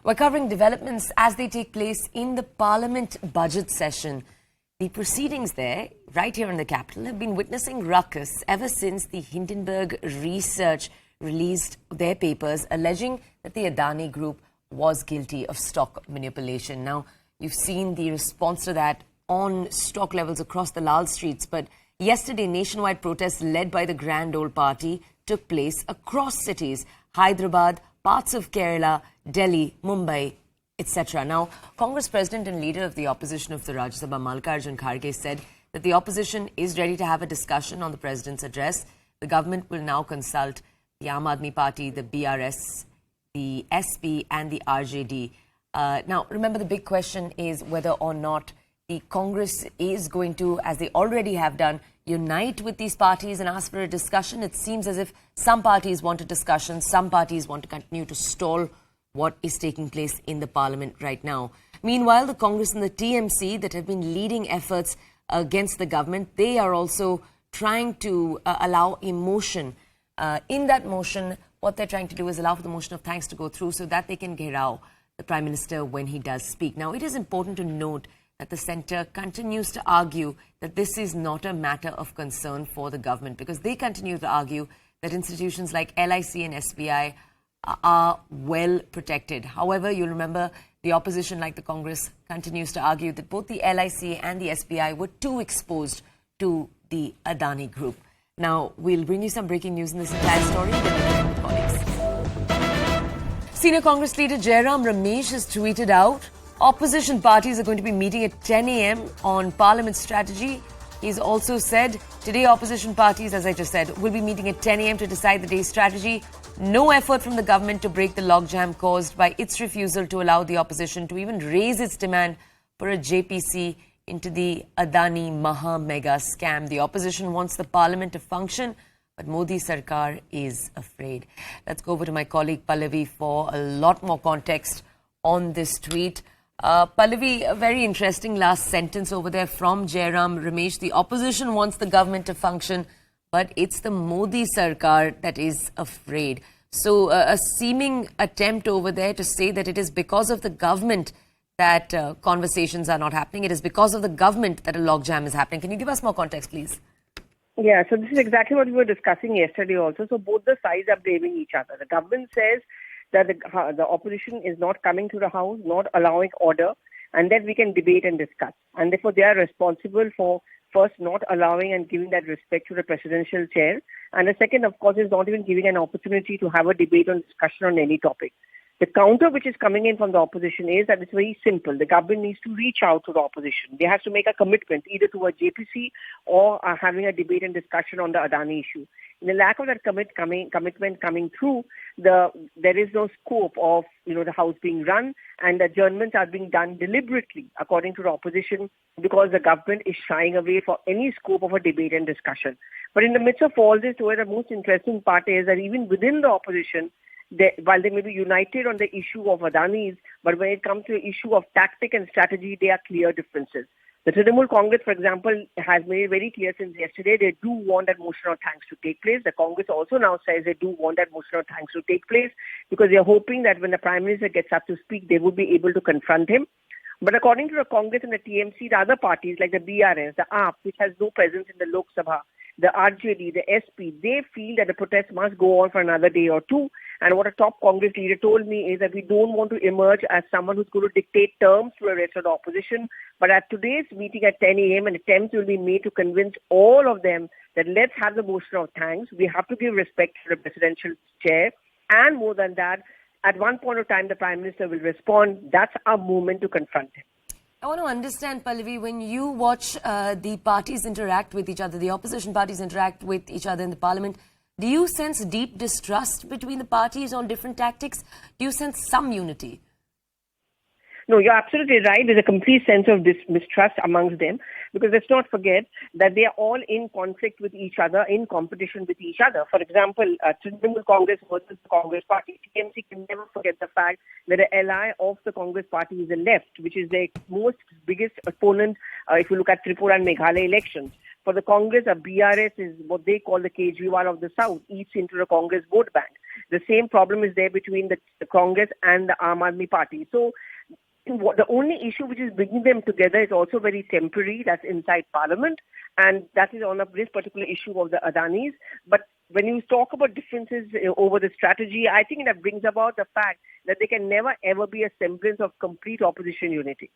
We're covering developments as they take place in the Parliament budget session. The proceedings there, right here in the capital, have been witnessing ruckus ever since the Hindenburg Research released their papers alleging that the Adani Group was guilty of stock manipulation. Now, you've seen the response to that on stock levels across the Lal streets, but yesterday, nationwide protests led by the Grand Old Party took place across cities, Hyderabad, parts of Kerala, Delhi, Mumbai, etc. Now, Congress President and Leader of the Opposition of the Rajya Sabha, Mallikarjun Kharge, said that the opposition is ready to have a discussion on the President's address. The government will now consult the Aam Aadmi Party, the BRS, the SP and the RJD. Now, remember, the big question is whether or not the Congress is going to, as they already have done, unite with these parties and ask for a discussion. It seems as if some parties want a discussion, some parties want to continue to stall what is taking place in the Parliament right now. Meanwhile, the Congress and the TMC that have been leading efforts against the government, they are also trying to allow a motion. In that motion, what they're trying to do is allow for the motion of thanks to go through so that they can gheraw the Prime Minister when he does speak. Now, it is important to note that the centre continues to argue that this is not a matter of concern for the government, because they continue to argue that institutions like LIC and SBI are well protected. However, you'll remember the opposition, like the Congress, continues to argue that both the LIC and the SBI were too exposed to the Adani Group. Now, we'll bring you some breaking news in this entire story. Senior Congress leader Jairam Ramesh has tweeted out, opposition parties are going to be meeting at 10 a.m. on Parliament strategy. He's also said today opposition parties, as I just said, will be meeting at 10 a.m. to decide the day's strategy. No effort from the government to break the logjam caused by its refusal to allow the opposition to even raise its demand for a JPC into the Adani Maha Mega scam. The opposition wants the Parliament to function, but Modi Sarkar is afraid. Let's go over to my colleague Pallavi for a lot more context on this tweet. Pallavi, a very interesting last sentence over there from Jairam Ramesh. The opposition wants the government to function, but it's the Modi Sarkar that is afraid. So a seeming attempt over there to say that it is because of the government that conversations are not happening. It is because of the government that a logjam is happening. Can you give us more context, please? Yeah, so this is exactly what we were discussing yesterday also. So both the sides are blaming each other. The government says that the opposition is not coming to the House, not allowing order, and that we can debate and discuss. And therefore, they are responsible for first not allowing and giving that respect to the presidential chair. And the second, of course, is not even giving an opportunity to have a debate or discussion on any topic. The counter which is coming in from the opposition is that it's very simple. The government needs to reach out to the opposition. They have to make a commitment either to a JPC or having a debate and discussion on the Adani issue. In the lack of that commitment coming through, there is no scope of the House being run, and the adjournments are being done deliberately, according to the opposition, because the government is shying away for any scope of a debate and discussion. But in the midst of all this, the most interesting part is that even within the opposition, while they may be united on the issue of Adani's, but when it comes to the issue of tactic and strategy, there are clear differences. The Trinamool Congress, for example, has made it very clear since yesterday they do want that motion of thanks to take place. The Congress also now says they do want that motion of thanks to take place because they are hoping that when the Prime Minister gets up to speak, they will be able to confront him. But according to the Congress and the TMC, the other parties like the BRS, the AAP, which has no presence in the Lok Sabha, the RJD, the SP, they feel that the protest must go on for another day or two. And what a top Congress leader told me is that we don't want to emerge as someone who's going to dictate terms to the rest of the opposition. But at today's meeting at 10 a.m., an attempt will be made to convince all of them that let's have the motion of thanks. We have to give respect to the presidential chair. And more than that, at one point of time, the Prime Minister will respond. That's our moment to confront him. I want to understand, Pallavi, when you watch the parties interact with each other, the opposition parties interact with each other in the Parliament, do you sense deep distrust between the parties on different tactics? Do you sense some unity? No, you're absolutely right. There's a complete sense of mistrust amongst them because let's not forget that they are all in conflict with each other, in competition with each other. For example, Trinamool Congress versus the Congress Party. TMC can never forget the fact that the ally of the Congress Party is the left, which is their biggest opponent if you look at Tripura and Meghalaya elections. For the Congress, a BRS is what they call the Kejriwal of the South, eats into the Congress vote bank. The same problem is there between the Congress and the Aam Aadmi Party. So the only issue which is bringing them together is also very temporary. That's inside Parliament, and that is on this particular issue of the Adanis. But when you talk about differences over the strategy, I think that brings about the fact that there can never ever be a semblance of complete opposition unity.